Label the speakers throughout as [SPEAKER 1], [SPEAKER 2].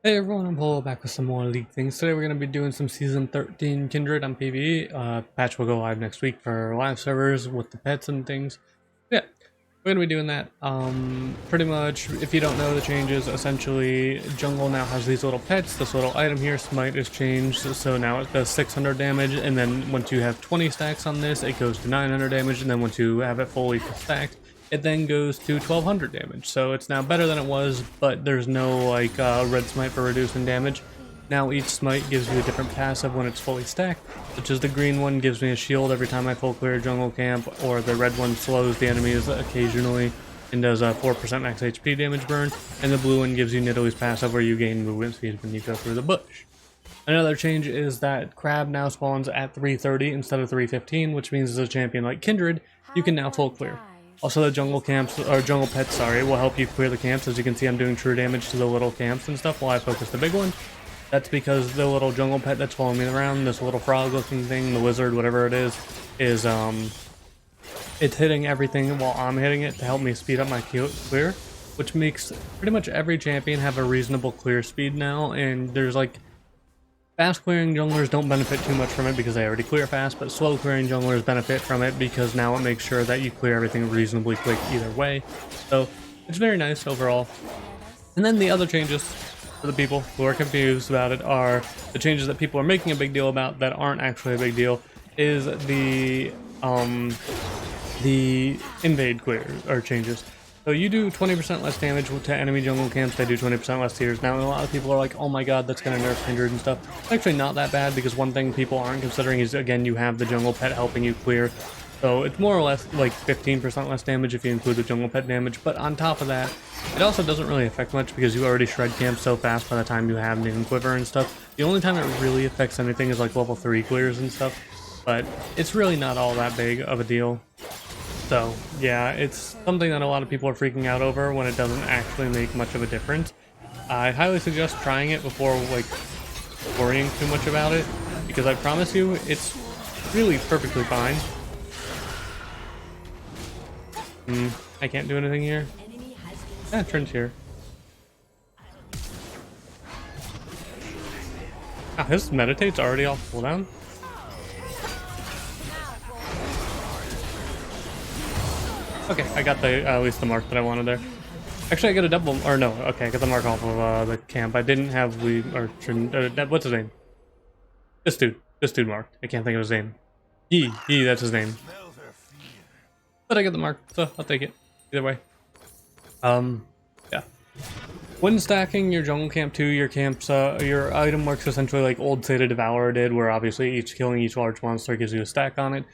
[SPEAKER 1] Hey everyone, I'm Polo back with some more League things. Today we're going to be doing some Season 13 Kindred on PvE. Patch will go live next week for live servers with the pets and things. Yeah, we're going to be doing that. Pretty much, if you don't know the changes, essentially Jungle now has these little pets. This little item here, Smite, is changed, so now it does 600 damage, and then once you have 20 stacks on this, it goes to 900 damage, and then once you have it fully stacked, it then goes to 1200 damage. So it's now better than it was, but there's no like red smite for reducing damage. Now each smite gives you a different passive when it's fully stacked, such as the green one gives me a shield every time I full clear a jungle camp, or the red one slows the enemies occasionally and does a 4% max HP damage burn, and the blue one gives you Nidalee's passive where you gain movement speed when you go through the bush. Another change is that Crab now spawns at 330 instead of 315, which means as a champion like Kindred, you can now full clear. Also, the jungle camps, or jungle pets, sorry, will help you clear the camps. As you can see, I'm doing true damage to the little camps and stuff while I focus the big one. That's because the little jungle pet that's following me around, this little frog-looking thing, the wizard, whatever it is it's hitting everything while I'm hitting it to help me speed up my clear, which makes pretty much every champion have a reasonable clear speed now, and there's like fast clearing junglers don't benefit too much from it because they already clear fast, but slow clearing junglers benefit from it because now it makes sure that you clear everything reasonably quick either way. So it's very nice overall. And then the other changes for the people who are confused about it are the changes that people are making a big deal about that aren't actually a big deal is the invade clear or changes. So you do 20% less damage to enemy jungle camps, they do 20% less tiers. Now a lot of people are like, oh my god, that's gonna nerf Kindred and stuff. It's actually not that bad because one thing people aren't considering is, again, you have the jungle pet helping you clear. So it's more or less like 15% less damage if you include the jungle pet damage. But on top of that, it also doesn't really affect much because you already shred camps so fast by the time you have Nin Quiver and stuff. The only time it really affects anything is like level 3 clears and stuff. But it's really not all that big of a deal. So yeah, it's something that a lot of people are freaking out over when it doesn't actually make much of a difference. I highly suggest trying it before like worrying too much about it, because I promise you it's really perfectly fine. I can't do anything here. Yeah, Trent's here. Ah, his meditate's already off cooldown. Okay, I got the at least the mark that I wanted there. Actually, I got a double, or no, okay, I got the mark off of the camp. I didn't have what's his name? This dude marked. I can't think of his name. He, that's his name. But I got the mark, so I'll take it. Either way. Yeah. When stacking your jungle camp to your camps, your item works essentially like old Sata Devourer did, where obviously killing each large monster gives you a stack on it.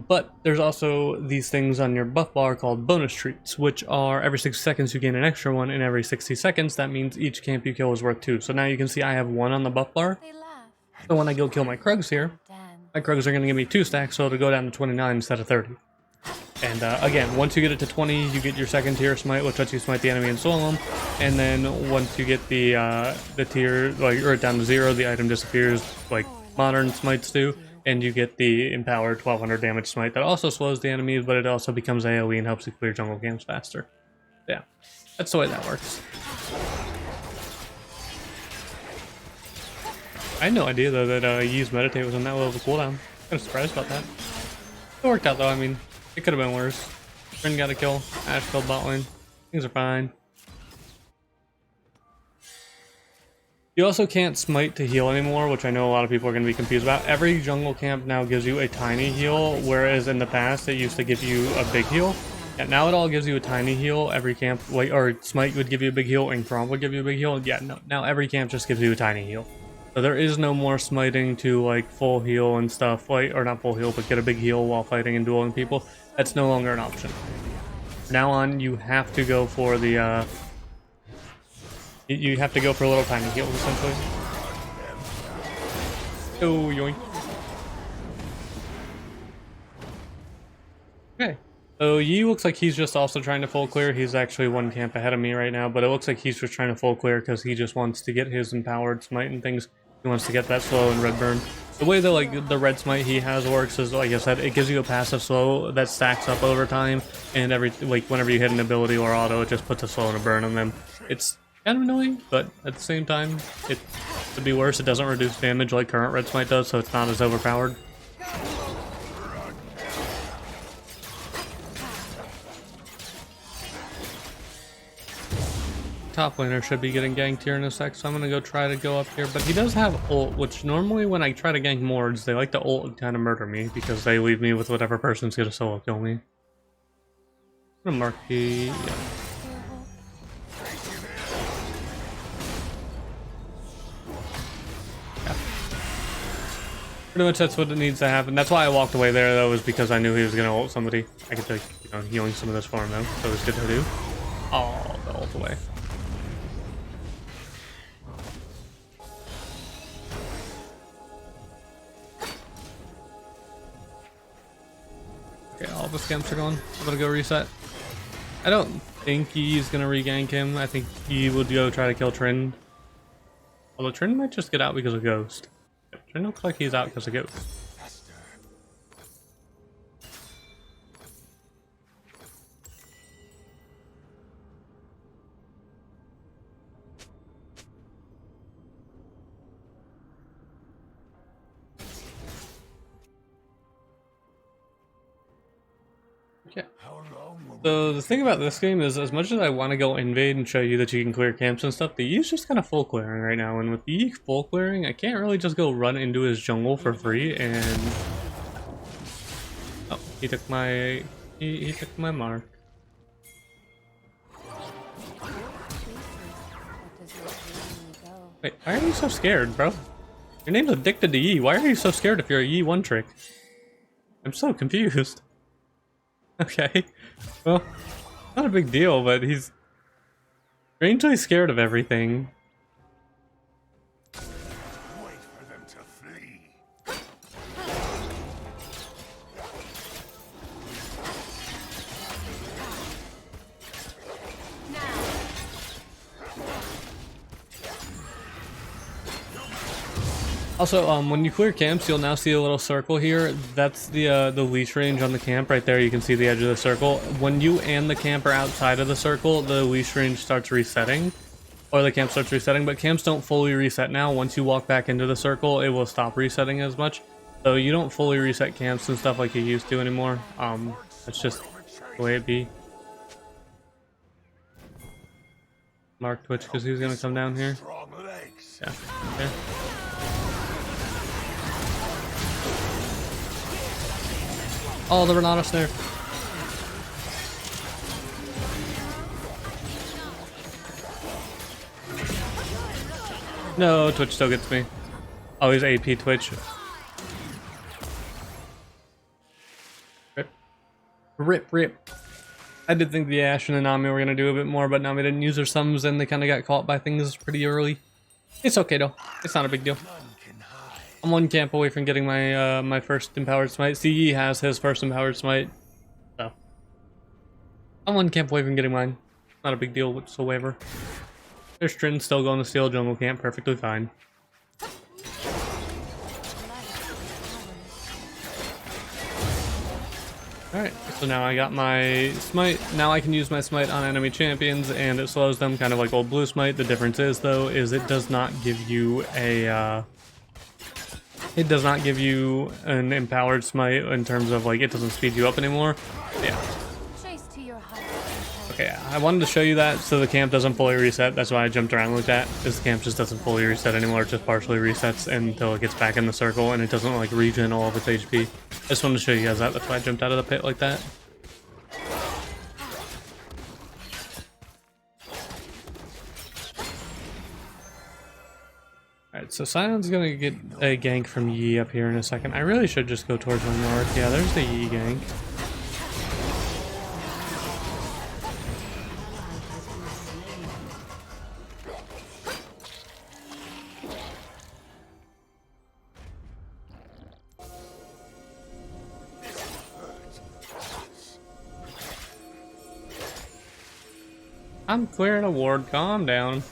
[SPEAKER 1] But there's also these things on your buff bar called bonus treats, which are every 60 seconds you gain an extra one, and every 60 seconds that means each camp you kill is worth 2. So now you can see I have 1 on the buff bar. So when I go kill my Krugs here, my Krugs are going to give me 2 stacks, so it'll go down to 29 instead of 30. And again, once you get it to 20, you get your second tier smite, which lets you smite the enemy and slow them. And then once you get the tier, like, or down to 0, the item disappears, like modern smites do. And you get the empowered 1200 damage smite that also slows the enemies, but it also becomes AoE and helps you clear jungle camps faster. Yeah, that's the way that works. I had no idea though that Yi's meditate was on that level of cooldown. I'm surprised about that. It worked out though. I mean, it could have been worse. Rin got a kill. Ashe killed bot lane. Things are fine. You also can't smite to heal anymore, which I know a lot of people are going to be confused about. Every jungle camp now gives you a tiny heal, whereas in the past it used to give you a big heal. And now it all gives you a tiny heal. Every camp, like, or smite would give you a big heal, and Crom would give you a big heal. Yeah, no, now every camp just gives you a tiny heal. So there is no more smiting to like full heal and stuff, like, or not full heal, but get a big heal while fighting and dueling people. That's no longer an option. From now on, you have to go for the you have to go for little tiny heals, essentially. Oh, yoink. Okay. So Yi looks like he's just also trying to full clear. He's actually 1 camp ahead of me right now, but it looks like he's just trying to full clear because he just wants to get his empowered smite and things. He wants to get that slow and red burn. The way that the red smite he has works is, like I said, it gives you a passive slow that stacks up over time, and whenever you hit an ability or auto, it just puts a slow and a burn on them. It's kind of annoying, but at the same time, it could be worse. It doesn't reduce damage like current red smite does, so it's not as overpowered. Top laner should be getting ganked here in a sec, so I'm gonna go try to go up here. But he does have ult, which normally when I try to gank Mords, they like to ult and kind of murder me because they leave me with whatever person's gonna solo kill me. I'm gonna mark the... yeah. Pretty much that's what it needs to happen. That's why I walked away there, though, was because I knew he was gonna ult somebody. I could take, you know, healing some of this for him, though, so it was good to do. Oh, the ult away. Okay, all the scamps are gone. I'm gonna go reset. I don't think he's gonna regank him. I think he would go try to kill Trin. Although Trin might just get out because of Ghost. Trin looks like he's out because of Ghost. Yeah. So the thing about this game is, as much as I want to go invade and show you that you can clear camps and stuff, the Yi's just kind of full clearing right now, and with the Yi full clearing, I can't really just go run into his jungle for free and... oh, he took my... he took my mark. Wait, why are you so scared, bro? Your name's Addicted to Yi. Why are you so scared if you're a Yi one trick? I'm so confused. Okay, well, not a big deal, but he's strangely scared of everything.
[SPEAKER 2] Wait for them to flee.
[SPEAKER 1] Also, when you clear camps, you'll now see a little circle here. That's the leash range on the camp right there. You can see the edge of the circle. When you and the camp are outside of the circle, the leash range starts resetting, or the camp starts resetting. But camps don't fully reset now. Once you walk back into the circle, it will stop resetting as much. So you don't fully reset camps and stuff like you used to anymore. That's just the way it be. Mark Twitch because he's gonna come down here. Yeah. Okay. Oh, the Renata snare. No, Twitch still gets me. Oh, he's AP Twitch. Rip. Rip, rip. I did think the Ashen and Nami were going to do a bit more, but Nami didn't use her sums and they kind of got caught by things pretty early. It's okay, though. It's not a big deal. I'm one camp away from getting my my first empowered smite. CE has his first empowered smite, so I'm one camp away from getting mine. Not a big deal whatsoever. There's Trin still going to steal jungle camp, perfectly fine. Alright, so now I got my smite. Now I can use my smite on enemy champions and it slows them, kind of like old blue smite. The difference is, though, is it does not give you a it does not give you an empowered smite in terms of, like, it doesn't speed you up anymore. Yeah. Okay, I wanted to show you that so the camp doesn't fully reset. That's why I jumped around like that, because the camp just doesn't fully reset anymore. It just partially resets until it gets back in the circle and it doesn't, like, regen all of its HP. I just wanted to show you guys that. That's why I jumped out of the pit like that. Alright, so Sion's gonna get a gank from Yi up here in a second. I really should just go towards my mark. Yeah, there's the Yi gank. I'm clearing a ward. Calm down.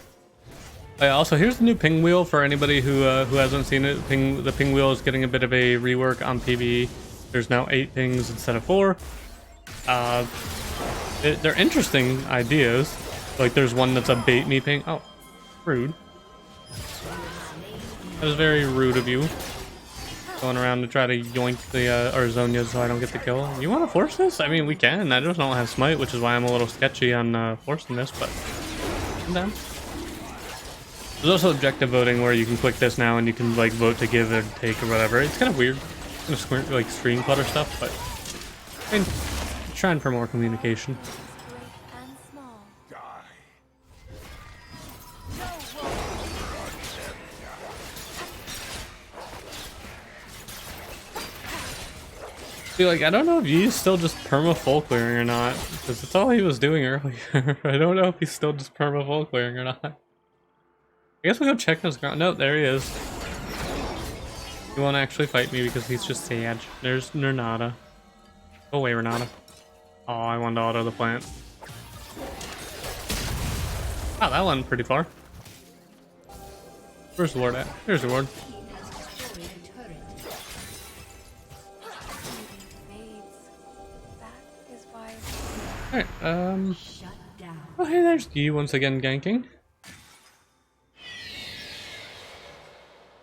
[SPEAKER 1] Also, here's the new ping wheel for anybody who hasn't seen it. The ping wheel is getting a bit of a rework on PvE. There's now 8 pings instead of 4. They're interesting ideas. Like there's one that's a bait me ping. Oh, rude. That was very rude of you. Going around to try to yoink the Arzonia so I don't get the kill. You want to force this? I mean, we can. I just don't have smite, which is why I'm a little sketchy on forcing this, but I'm down. There's also objective voting where you can click this now and you can like vote to give or take or whatever. It's kind of weird. It's kind of like screen clutter stuff, but I mean, trying for more communication. See, like, I don't know if he's still just perma-full clearing or not, because that's all he was doing earlier. I don't know if he's still just perma-full clearing or not. I guess we'll go check his ground. No, there he is. He won't actually fight me because he's just sad. There's Renata. Go away, Renata. Oh, I wanted to auto the plant. Wow, that went pretty far. Where's the ward at? Here's the ward. Alright, oh hey, there's Guy once again ganking.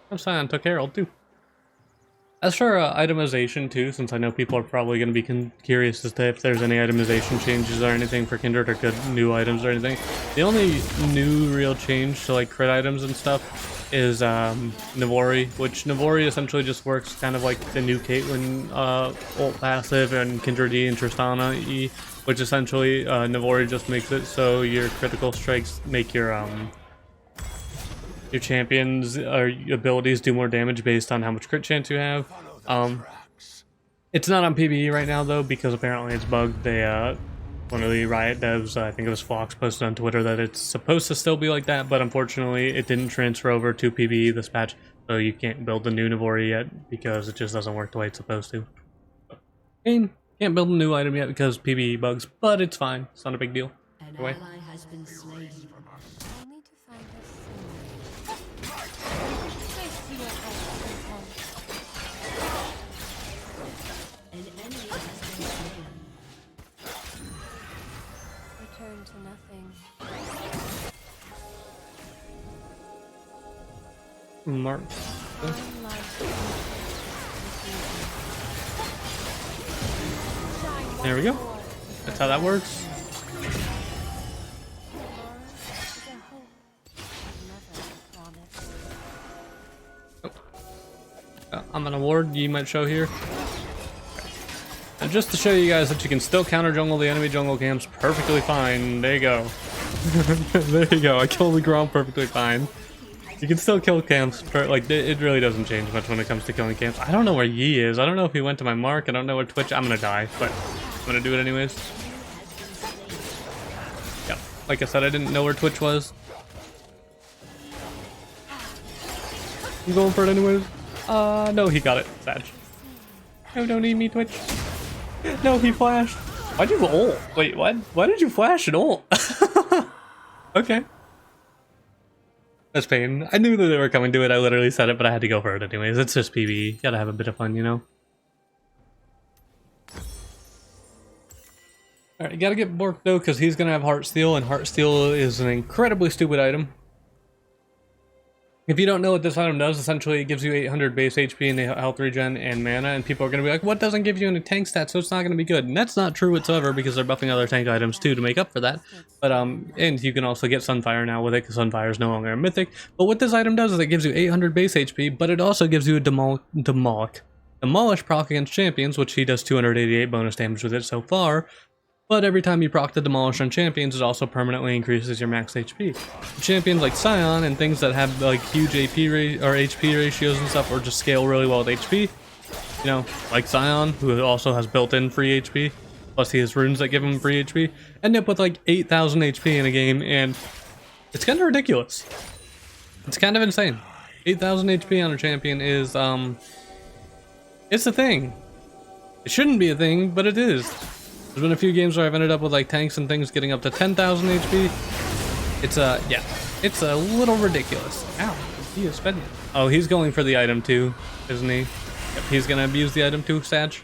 [SPEAKER 1] Oh, Sion took Herald too. As for itemization too, since I know people are probably going to be curious as to if there's any itemization changes or anything for Kindred or good new items or anything. The only new real change to like crit items and stuff is Navori, which Navori essentially just works kind of like the new Caitlyn ult passive and Kindred E and Tristana E, which essentially Navori just makes it so your critical strikes make your champions or abilities do more damage based on how much crit chance you have. It's not on PvE right now though because apparently it's bugged. They one of the Riot devs, I think it was Fox, posted on Twitter that it's supposed to still be like that, but unfortunately it didn't transfer over to PvE this patch, so you can't build the new Navori yet because it just doesn't work the way it's supposed to. And can't build a new item yet because PvE bugs, but it's fine. It's not a big deal.
[SPEAKER 3] An ally has been slain.
[SPEAKER 4] I need to find us soon. Please see what I
[SPEAKER 3] An enemy has been slain.
[SPEAKER 4] return to nothing.
[SPEAKER 1] Mark.
[SPEAKER 4] One life.
[SPEAKER 1] There we go. That's how that works. I'm an award you might show here. And just to show you guys that you can still counter jungle the enemy jungle camps perfectly fine. There you go. There you go. I killed the Grom perfectly fine. You can still kill camps. It really doesn't change much when it comes to killing camps. I don't know where Yi is. I don't know if he went to my mark. I don't know where Twitch. I'm gonna die, but I'm gonna do it anyways. Yeah, like I said, I didn't know where Twitch was. I'm going for it anyways. No, he got it. Sag. No, don't need me, Twitch. No, he flashed. Why'd you ult? Wait, what? Why did you flash an ult? Okay. That's pain. I knew that they were coming to it. I literally said it, but I had to go for it anyways. It's just PvE. Gotta have a bit of fun, you know? Alright, you gotta get Bork though, because he's gonna have Heartsteel, and Heartsteel is an incredibly stupid item. If you don't know what this item does, essentially it gives you 800 base HP and health regen and mana, and people are going to be like, what doesn't give you any tank stats, so it's not going to be good. And that's not true whatsoever, because they're buffing other tank items too to make up for that. But and you can also get Sunfire now with it, because Sunfire is no longer a mythic. But what this item does is it gives you 800 base HP, but it also gives you a Demolish proc against champions, which he does 288 bonus damage with it so far. But every time you proc the Demolish on champions, it also permanently increases your max HP. Champions like Sion and things that have like huge HP ratios and stuff, or just scale really well with HP, you know, like Sion, who also has built-in free HP, plus he has runes that give him free HP, end up with like 8,000 HP in a game, and it's kind of ridiculous. It's kind of insane. 8,000 HP on a champion is, it's a thing. It shouldn't be a thing, but it is. There's been a few games where I've ended up with like tanks and things getting up to 10,000 HP. It's yeah, it's a little ridiculous. Ow, he is spending. Oh, he's going for the item too, isn't he? Yep, he's gonna abuse the item too, Sag.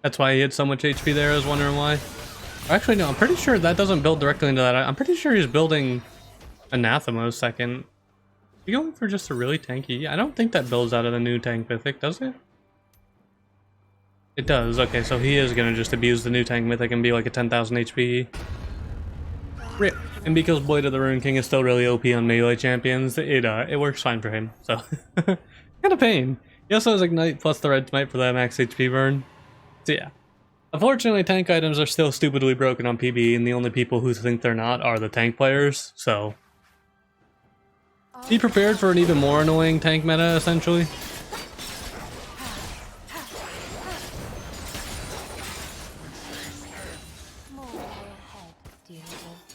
[SPEAKER 1] That's why he had so much HP there. I was wondering why. Actually, no, I'm pretty sure that doesn't build directly into that. I'm pretty sure he's building Anathema's second. You going for just a really tanky? I don't think that builds out of the new tank mythic, does it? It does. Okay, so he is gonna just abuse the new tank mythic and be like a 10,000 HP. Rip. And because Blade of the Rune King is still really OP on melee champions, it works fine for him. So kind of pain. He also has Ignite plus the Red Smite for that max HP burn. So yeah. Unfortunately, tank items are still stupidly broken on PB, and the only people who think they're not are the tank players. So be prepared for an even more annoying tank meta, essentially.
[SPEAKER 4] More way ahead, dear wolf.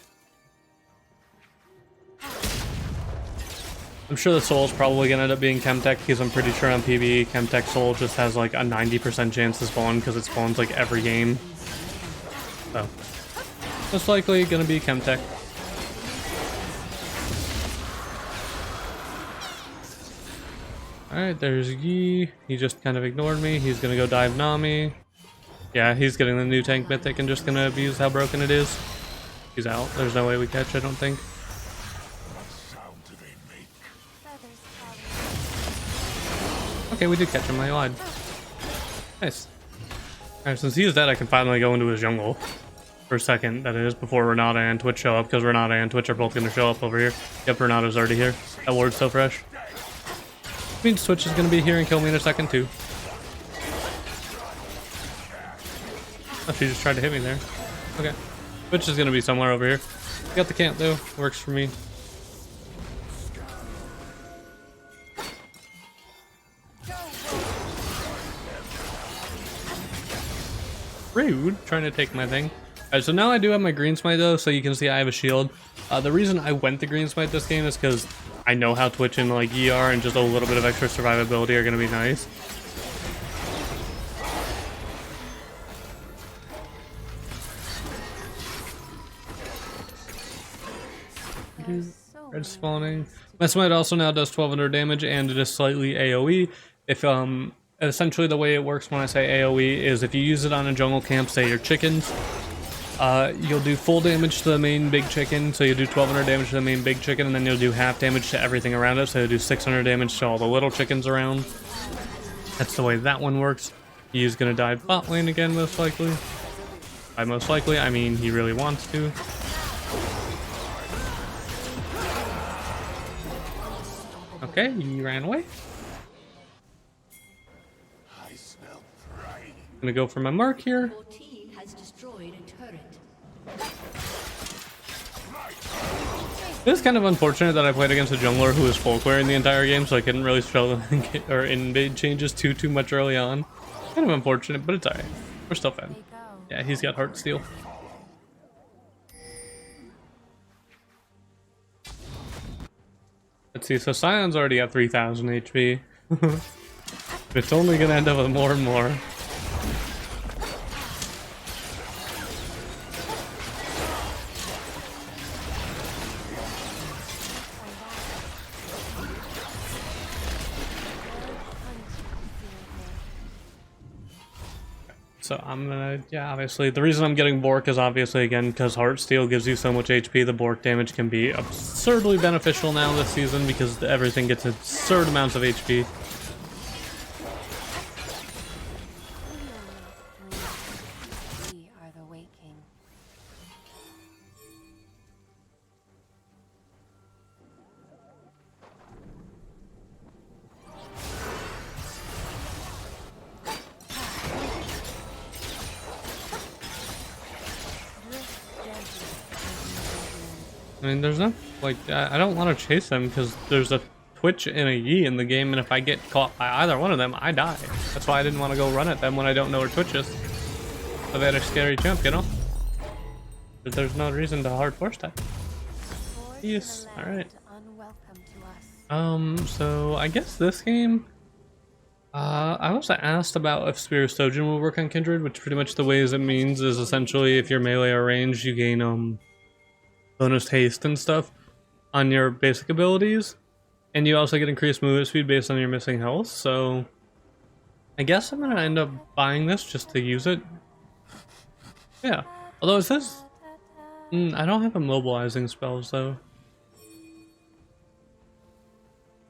[SPEAKER 1] I'm sure the Soul's probably gonna end up being Chemtech because I'm pretty sure on PB, Chemtech Soul just has like a 90% chance to spawn because it spawns like every game. So, most likely gonna be Chemtech. Alright, there's Yi. He just kind of ignored me. He's gonna go dive Nami. Yeah, he's getting the new tank mythic and just gonna abuse how broken it is. He's out. There's no way we catch, I don't think.
[SPEAKER 2] What sound do they make?
[SPEAKER 4] Feathers falling.
[SPEAKER 1] Okay, we did catch him. I lied. Nice. Alright, since he is dead, I can finally go into his jungle. For a second, that is, before Renata and Twitch show up, because Renata and Twitch are both going to show up over here. Yep, Renata's already here. That ward's so fresh. Means Twitch is going to be here and kill me in a second, too. Oh, she just tried to hit me there. Okay. Twitch is going to be somewhere over here. Got the camp, though. Works for me. Rude, trying to take my thing. Alright, so now I do have my green smite though, so you can see I have a shield. The reason I went the green smite this game is because I know how Twitch and like ER and just a little bit of extra survivability are going to be nice. Red spawning. My smite also now does 1200 damage and it is slightly AoE. If essentially the way it works when I say AoE is if you use it on a jungle camp, say your chickens, you'll do full damage to the main big chicken, so you do 1200 damage to the main big chicken, and then you'll do half damage to everything around it, so you'll do 600 damage to all the little chickens around. That's the way that one works. He's gonna dive bot lane again, most likely. By most likely, I mean he really wants to. Okay, he ran away.
[SPEAKER 2] I smell pride.
[SPEAKER 1] Gonna go for my mark here.
[SPEAKER 3] Your team has destroyed a turret.
[SPEAKER 1] It is kind of unfortunate that I played against a jungler who was full clearing the entire game, so I couldn't really show or invade changes too much early on. Kind of unfortunate, but it's alright. We're still fine.
[SPEAKER 4] They go.
[SPEAKER 1] Yeah, he's got heart steel. Let's see, so Scion's already at 3000 HP. It's only gonna end up with more and more. So I'm gonna, yeah, obviously, the reason I'm getting Bork is obviously, again, because Heartsteel gives you so much HP, the Bork damage can be absurdly beneficial now this season because everything gets absurd amounts of HP.
[SPEAKER 4] We are the waking.
[SPEAKER 1] I mean, there's no, like, I don't want to chase them because there's a Twitch and a Yi in the game, and if I get caught by either one of them, I die. That's why I didn't want to go run at them when I don't know where Twitch is. So they had a scary jump, you know? But there's no reason to hard force that. Yes, alright. So I guess this game, I was asked about if Spear of Sojin will work on Kindred, which pretty much the ways it means is essentially if you're melee or range, you gain, bonus haste and stuff on your basic abilities, and you also get increased movement speed based on your missing health. So I guess I'm gonna end up buying this just to use it. Yeah. Although it says I don't have immobilizing spells though.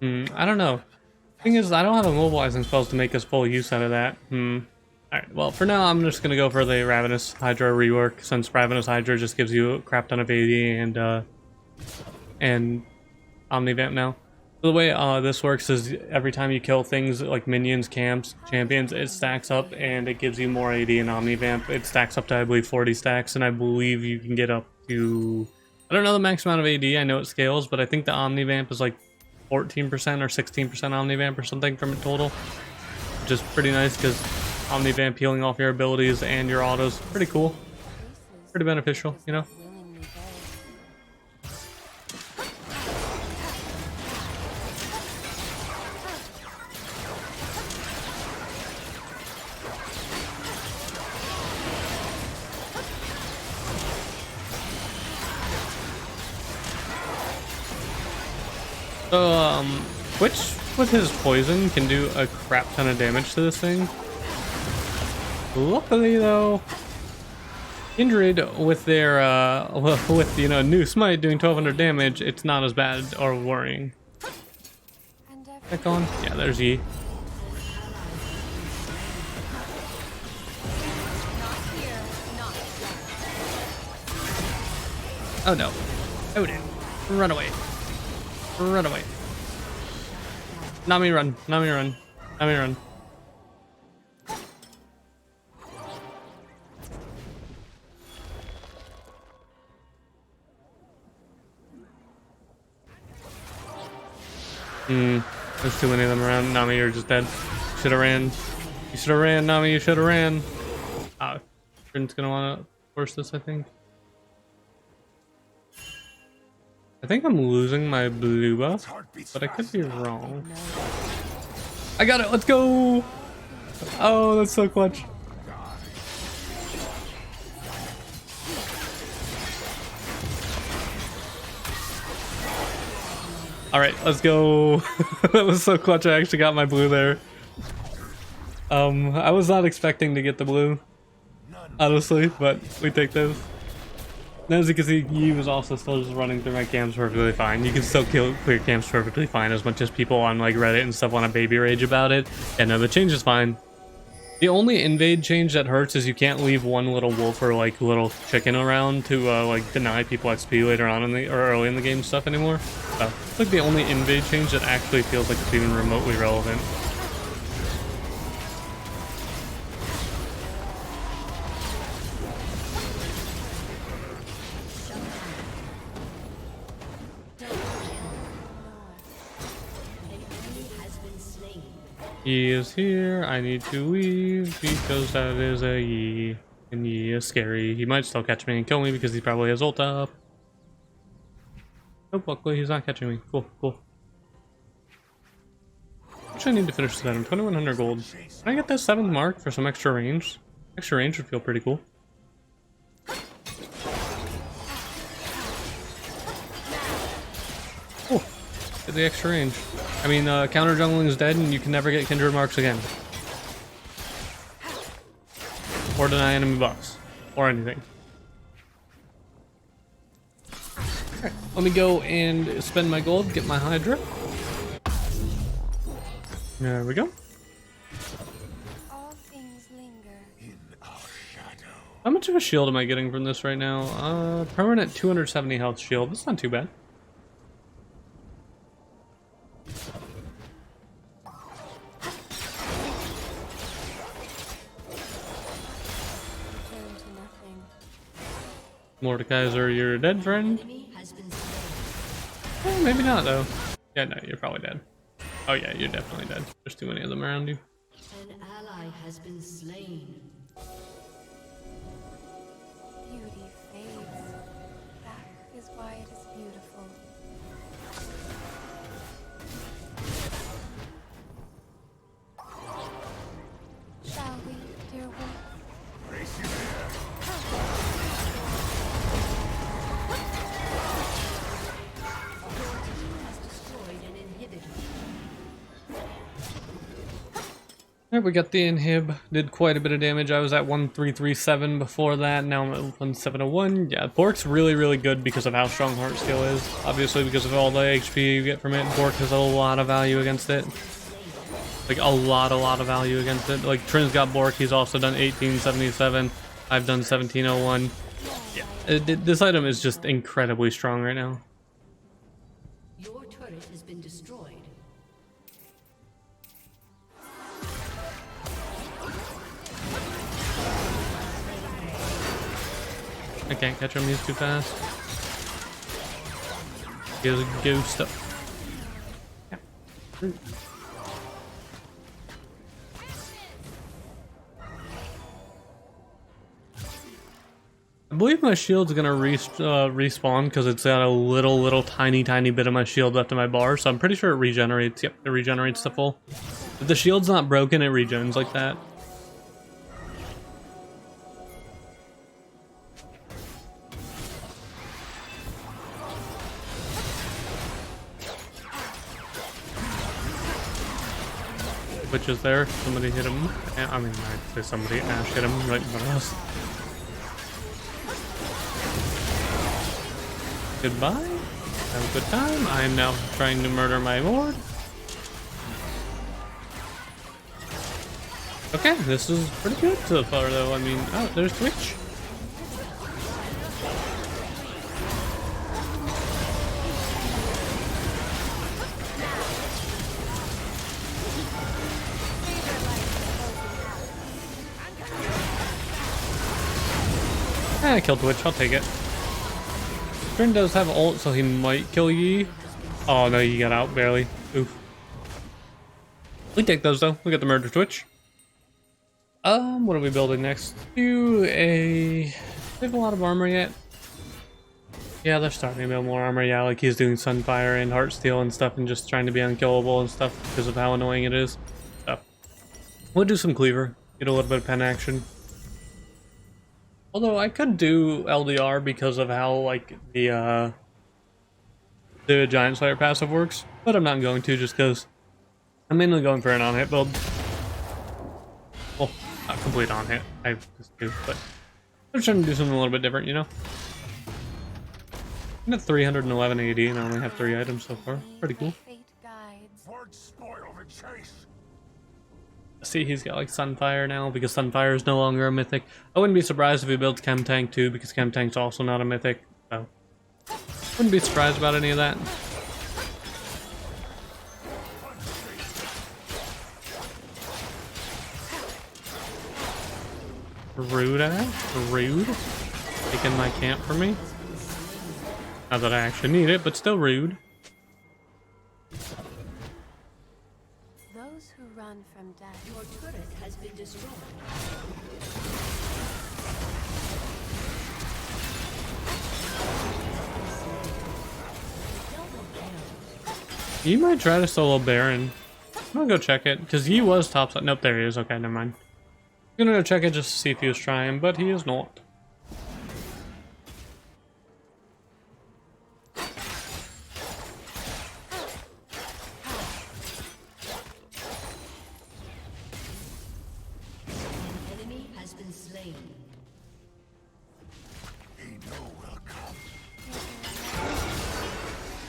[SPEAKER 1] I don't know. Thing is, I don't have immobilizing spells to make us full use out of that. Alright, well, for now, I'm just gonna go for the Ravenous Hydra rework, since Ravenous Hydra just gives you a crap ton of AD and Omnivamp now. So the way this works is every time you kill things like minions, camps, champions, it stacks up and it gives you more AD and Omnivamp. It stacks up to, I believe, 40 stacks, and I believe you can get up to... I don't know the max amount of AD, I know it scales, but I think the Omnivamp is like 14% or 16% Omnivamp or something from it total. Which is pretty nice because Omnivamp healing off your abilities and your autos, pretty cool. Pretty beneficial, you know? So, Twitch with his poison can do a crap ton of damage to this thing. Luckily though, Kindred with their, with, you know, new smite doing 1200 damage, it's not as bad or worrying. Back on? Yeah, there's Yi. Oh no. Odin. Run away. Run away. Nami run. Nami run. Nami run. There's too many of them around. Nami, you're just dead. Should've ran. You should've ran, Nami, you should've ran. Trin's gonna wanna force this, I think. I think I'm losing my blue buff, but I could be wrong. I got it, let's go! Oh, that's so clutch. Alright, let's go. That was so clutch, I actually got my blue there. I was not expecting to get the blue, honestly, but we take this. And as you can see, Yi was also still just running through my camps perfectly fine. You can still clear camps perfectly fine, as much as people on like Reddit and stuff want to baby rage about it. And no, the change is fine. The only invade change that hurts is you can't leave one little wolf or like little chicken around to like deny people XP later on in the or early in the game stuff anymore. It's like the only invade change that actually feels like it's even remotely relevant. Yi is here. I need to leave because that is a Yi. And Yi is scary. He might still catch me and kill me because he probably has ult up. Nope, luckily he's not catching me. Cool, cool. Actually, I need to finish this item. 2100 gold. Can I get that 7th mark for some extra range? Extra range would feel pretty cool. Oh, get the extra range. I mean, counter jungling is dead and you can never get Kindred marks again. Or deny enemy buffs. Or anything. Alright, let me go and spend my gold, get my Hydra. There we go.
[SPEAKER 4] All things linger.
[SPEAKER 2] In our shadow.
[SPEAKER 1] How much of a shield am I getting from this right now? Permanent 270 health shield. That's not too bad.
[SPEAKER 4] Turn to nothing.
[SPEAKER 1] Mordekaiser, you're dead, friend? Maybe not, though. Yeah, no, you're probably dead. Oh yeah, you're definitely dead. There's too many of them around you.
[SPEAKER 3] An ally has been slain.
[SPEAKER 4] Beauty fades. That is why it is beautiful. Shall we, dear wolf?
[SPEAKER 2] Race you there.
[SPEAKER 3] Has destroyed an inhibitor.
[SPEAKER 1] Alright, we got the inhib, did quite a bit of damage. I was at 1337 before that, now I'm at 1701. Yeah, Bork's really good because of how strong Heart Skill is. Obviously because of all the HP you get from it, Bork has a lot of value against it. Like a lot of value against it. Like Trin's got Bork, he's also done 1877. I've done 1701. Yeah, this item is just incredibly strong right now.
[SPEAKER 3] Your turret has been destroyed.
[SPEAKER 1] I can't catch him, he's too fast. He has a ghost up. Yeah. I believe my shield's gonna respawn because it's got a little tiny bit of my shield left in my bar, so I'm pretty sure it regenerates. Yep, it regenerates to full. If the shield's not broken, it regens like that. Which is there? Somebody hit him. I mean, I'd say somebody. Ash hit him right in front of us. Goodbye. Have a good time. I am now trying to murder my lord. Okay, this is pretty good so far, though. I mean, oh, there's Twitch. I killed Twitch, I'll take it. Trin does have ult, so he might kill Yi. Oh no, Yi got out barely. Oof. We take those though. We got the murder Twitch. What are we building next? They have a lot of armor yet? Yeah, they're starting to build more armor. Yeah, like he's doing Sunfire and Heartsteel and stuff and just trying to be unkillable and stuff because of how annoying it is. So, we'll do some Cleaver. Get a little bit of pen action. Although I could do LDR because of how like the Giant Slayer passive works, but I'm not going to just because I'm mainly going for an on-hit build. Well, not complete on-hit, I just do, but I'm trying to do something a little bit different, you know? I'm at 311 AD and I only have 3 items so far. Pretty cool.
[SPEAKER 2] Won't spoil the chase.
[SPEAKER 1] See, he's got like Sunfire now because Sunfire is no longer a mythic. I wouldn't be surprised if he builds Chem Tank too because Chem Tank's also not a mythic. So, wouldn't be surprised about any of that. Rude, rude. Taking my camp from me. Not that I actually need it, but still rude.
[SPEAKER 4] Those who run from death.
[SPEAKER 3] Your turret has been destroyed.
[SPEAKER 1] You might try to solo Baron. I'm gonna go check it, because he was topside. Nope, there he is. Okay, never mind. I'm gonna go check it just to see if he was trying, but he is not.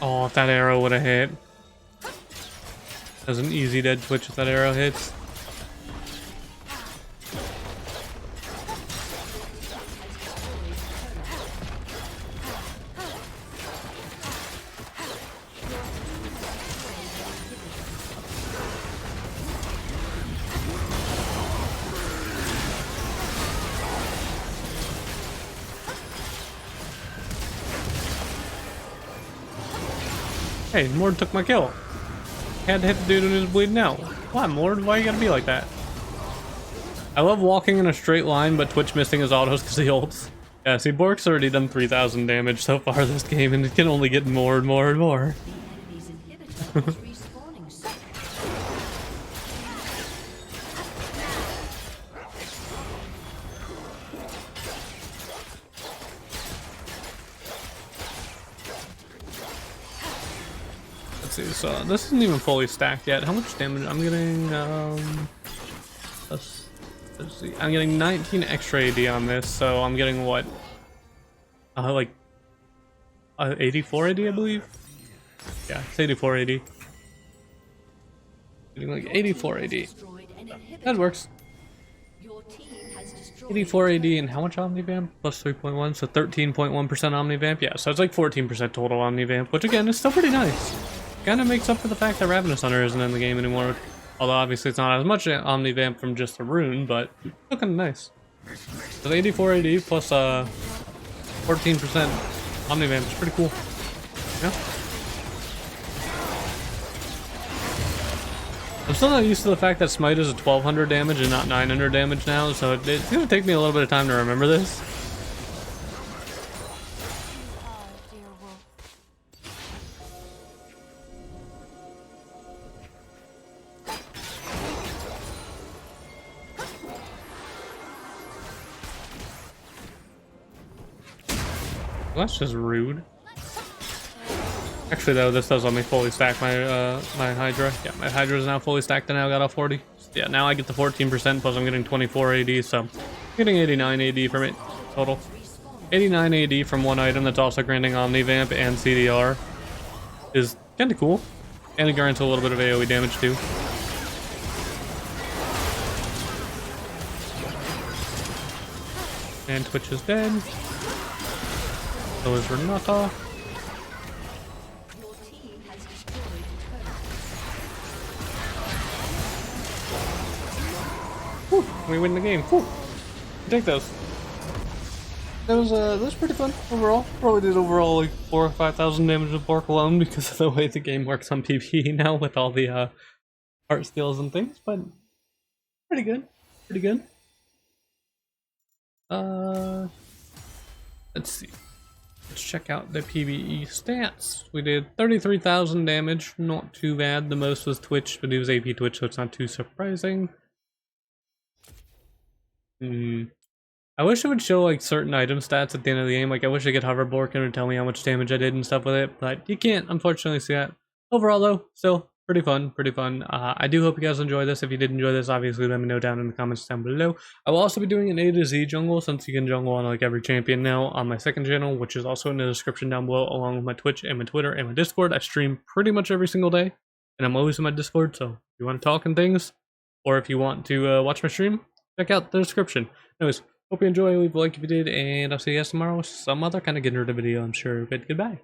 [SPEAKER 1] Oh, if that arrow would have hit. That was an easy dead Twitch if that arrow hits. Hey, Mord took my kill. Had to hit the dude when he was bleeding out. Why, Mord? Why you gotta be like that? I love walking in a straight line, but Twitch missing his autos because he ults. Yeah, see, Bork's already done 3,000 damage so far this game, and it can only get more and more and more. Let's see, so this isn't even fully stacked yet. How much damage? I'm getting, Let's see. I'm getting 19 extra AD on this, so I'm getting what? Like 84 AD, I believe. Yeah, it's 84 AD. Getting like 84 AD. That works. 84 AD and how much Omnivamp? Plus 3.1, so 13.1% Omnivamp. Yeah, so it's like 14% total Omnivamp, which again is still pretty nice. Kind of makes up for the fact that Ravenous Hunter isn't in the game anymore. Although obviously it's not as much Omnivamp from just a rune, but still kind of nice. So 84 AD plus 14% Omnivamp is pretty cool. Yeah. I'm still not used to the fact that Smite is a 1200 damage and not 900 damage now, so it's gonna take me a little bit of time to remember this.
[SPEAKER 4] Dear wolf.
[SPEAKER 1] Well, that's just rude. Actually, though, this does let me fully stack my my Hydra. Yeah, my Hydra is now fully stacked and now got all 40. So, yeah, now I get the 14%, plus I'm getting 24 AD, so I'm getting 89 AD from it total. 89 AD from one item that's also granting Omnivamp and CDR is kind of cool. And it grants a little bit of AoE damage, too. And Twitch is dead. So is Renata. Whew, we win the game. Whew. Take those. That was pretty fun overall. Probably did overall like 4,000 or 5,000 damage with Bork alone because of the way the game works on PvE now with all the art skills and things, but pretty good. Pretty good. Let's see. Let's check out the PvE stats. We did 33,000 damage, not too bad. The most was Twitch, but it was AP Twitch, so it's not too surprising. I wish it would show like certain item stats at the end of the game. Like I wish I could hover Bork and it would tell me how much damage I did and stuff with it, but you can't unfortunately see that. Overall though, still pretty fun, pretty fun. I do hope you guys enjoy this. If you did enjoy this, obviously let me know down in the comments down below. I will also be doing an A to Z jungle since you can jungle on like every champion now on my second channel, which is also in the description down below along with my Twitch and my Twitter and my Discord. I stream pretty much every single day and I'm always in my Discord, so if you want to talk and things, or if you want to watch my stream, check out the description. Anyways, hope you enjoy. Leave a like if you did, and I'll see you guys tomorrow with some other kind of Kindred video, I'm sure. But goodbye.